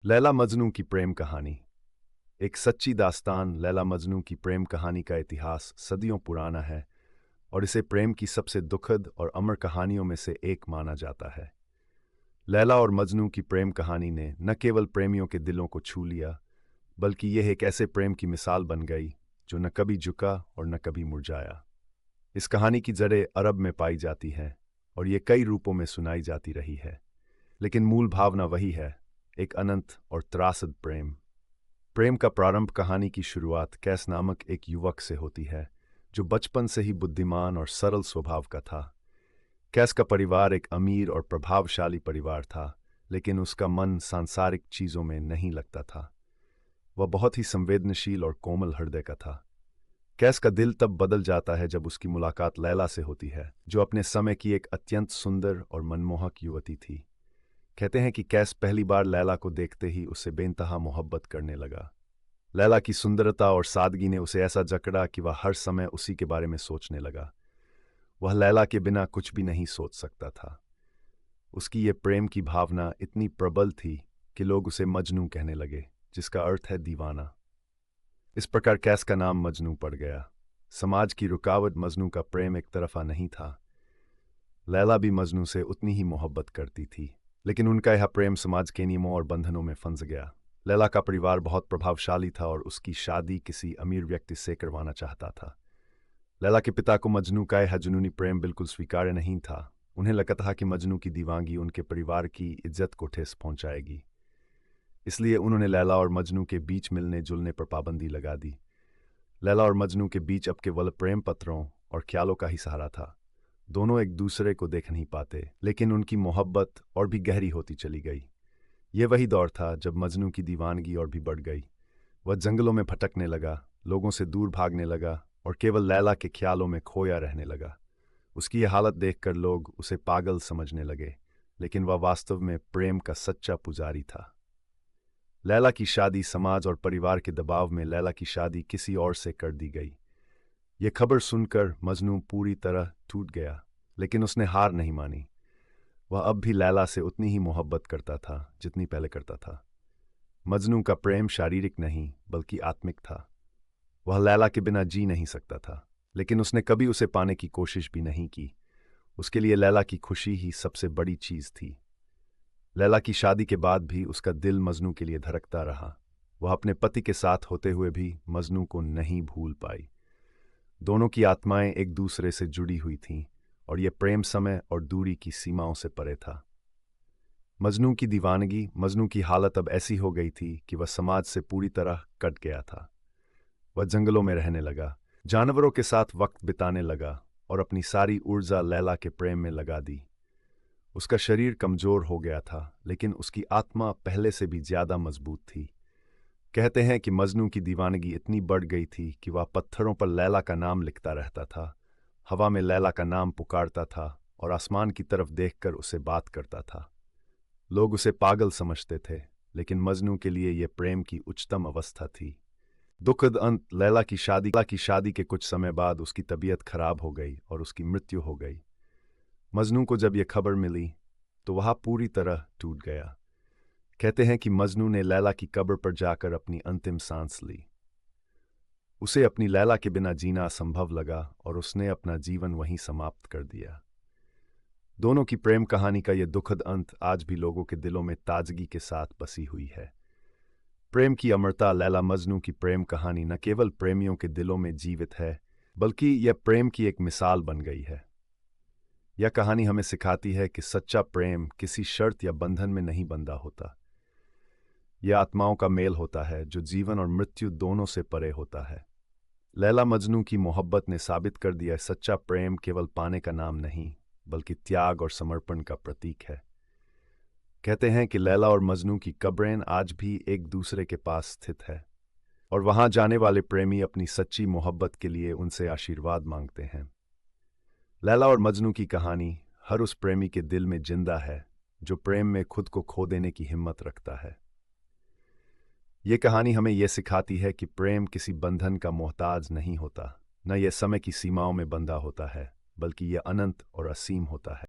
लैला मजनू की प्रेम कहानी। एक सच्ची दास्तान लैला मजनू की प्रेम कहानी का इतिहास सदियों पुराना है और इसे प्रेम की सबसे दुखद और अमर कहानियों में से एक माना जाता है। लैला और मजनू की प्रेम कहानी ने न केवल प्रेमियों के दिलों को छू लिया, बल्कि यह एक ऐसे प्रेम की मिसाल बन गई जो न कभी झुका और न कभी मुरझाया। इस कहानी की जड़ें अरब में पाई जाती हैं और ये कई रूपों में सुनाई जाती रही है, लेकिन मूल भावना वही है, एक अनंत और त्रासद प्रेम। प्रेम का प्रारंभ कहानी की शुरुआत कैस नामक एक युवक से होती है जो बचपन से ही बुद्धिमान और सरल स्वभाव का था। कैस का परिवार एक अमीर और प्रभावशाली परिवार था, लेकिन उसका मन सांसारिक चीजों में नहीं लगता था। वह बहुत ही संवेदनशील और कोमल हृदय का था। कैस का दिल तब बदल जाता है जब उसकी मुलाकात लैला से होती है, जो अपने समय की एक अत्यंत सुंदर और मनमोहक युवती थी। कहते हैं कि कैस पहली बार लैला को देखते ही उससे बेइंतहा मोहब्बत करने लगा। लैला की सुंदरता और सादगी ने उसे ऐसा जकड़ा कि वह हर समय उसी के बारे में सोचने लगा। वह लैला के बिना कुछ भी नहीं सोच सकता था। उसकी ये प्रेम की भावना इतनी प्रबल थी कि लोग उसे मजनू कहने लगे, जिसका अर्थ है दीवाना। इस प्रकार कैस का नाम मजनू पड़ गया। समाज की रुकावट मजनू का प्रेम एक तरफा नहीं था। लैला भी मजनू से उतनी ही मोहब्बत करती थी, लेकिन उनका यह प्रेम समाज के नियमों और बंधनों में फंस गया। लैला का परिवार बहुत प्रभावशाली था और उसकी शादी किसी अमीर व्यक्ति से करवाना चाहता था। लैला के पिता को मजनू का यह जुनूनी प्रेम बिल्कुल स्वीकार्य नहीं था। उन्हें लगता था कि मजनू की दीवानगी उनके परिवार की इज्जत को ठेस पहुंचाएगी। इसलिए उन्होंने लैला और मजनू के बीच मिलने जुलने पर पाबंदी लगा दी। लैला और मजनू के बीच अब केवल प्रेम पत्रों और ख्यालों का ही सहारा था। दोनों एक दूसरे को देख नहीं पाते, लेकिन उनकी मोहब्बत और भी गहरी होती चली गई। ये वही दौर था जब मजनू की दीवानगी और भी बढ़ गई। वह जंगलों में भटकने लगा, लोगों से दूर भागने लगा और केवल लैला के ख्यालों में खोया रहने लगा। उसकी यह हालत देखकर लोग उसे पागल समझने लगे, लेकिन वह वास्तव में प्रेम का सच्चा पुजारी था। लैला की शादी समाज और परिवार के दबाव में लैला की शादी किसी और से कर दी गई। ये खबर सुनकर मजनू पूरी तरह टूट गया, लेकिन उसने हार नहीं मानी। वह अब भी लैला से उतनी ही मोहब्बत करता था जितनी पहले करता था। मजनू का प्रेम शारीरिक नहीं बल्कि आत्मिक था। वह लैला के बिना जी नहीं सकता था, लेकिन उसने कभी उसे पाने की कोशिश भी नहीं की। उसके लिए लैला की खुशी ही सबसे बड़ी चीज थी। लैला की शादी के बाद भी उसका दिल मजनू के लिए धड़कता रहा। वह अपने पति के साथ होते हुए भी मजनू को नहीं भूल पाई। दोनों की आत्माएं एक दूसरे से जुड़ी हुई थीं और यह प्रेम समय और दूरी की सीमाओं से परे था। मजनू की दीवानगी, मजनू की हालत अब ऐसी हो गई थी कि वह समाज से पूरी तरह कट गया था। वह जंगलों में रहने लगा, जानवरों के साथ वक्त बिताने लगा और अपनी सारी ऊर्जा लैला के प्रेम में लगा दी। उसका शरीर कमजोर हो गया था, लेकिन उसकी आत्मा पहले से भी ज्यादा मजबूत थी। कहते हैं कि मजनू की दीवानगी इतनी बढ़ गई थी कि वह पत्थरों पर लैला का नाम लिखता रहता था, हवा में लैला का नाम पुकारता था और आसमान की तरफ देखकर उसे बात करता था। लोग उसे पागल समझते थे, लेकिन मजनू के लिए यह प्रेम की उच्चतम अवस्था थी। दुखद अंत, लैला की शादी के कुछ समय बाद उसकी तबीयत खराब हो गई और उसकी मृत्यु हो गई। मजनू को जब यह खबर मिली तो वह पूरी तरह टूट गया। कहते हैं कि मजनू ने लैला की कब्र पर जाकर अपनी अंतिम सांस ली। उसे अपनी लैला के बिना जीना असंभव लगा और उसने अपना जीवन वहीं समाप्त कर दिया। दोनों की प्रेम कहानी का यह दुखद अंत आज भी लोगों के दिलों में ताजगी के साथ बसी हुई है। प्रेम की अमरता, लैला मजनू की प्रेम कहानी न केवल प्रेमियों के दिलों में जीवित है, बल्कि यह प्रेम की एक मिसाल बन गई है। यह कहानी हमें सिखाती है कि सच्चा प्रेम किसी शर्त या बंधन में नहीं बंधा होता। यह आत्माओं का मेल होता है जो जीवन और मृत्यु दोनों से परे होता है। लैला मजनू की मोहब्बत ने साबित कर दिया, सच्चा प्रेम केवल पाने का नाम नहीं, बल्कि त्याग और समर्पण का प्रतीक है। कहते हैं कि लैला और मजनू की कब्रें आज भी एक दूसरे के पास स्थित है और वहां जाने वाले प्रेमी अपनी सच्ची मोहब्बत के लिए उनसे आशीर्वाद मांगते हैं। लैला और मजनू की कहानी हर उस प्रेमी के दिल में जिंदा है जो प्रेम में खुद को खो देने की हिम्मत रखता है। ये कहानी हमें यह सिखाती है कि प्रेम किसी बंधन का मोहताज नहीं होता, न यह समय की सीमाओं में बंधा होता है, बल्कि यह अनंत और असीम होता है।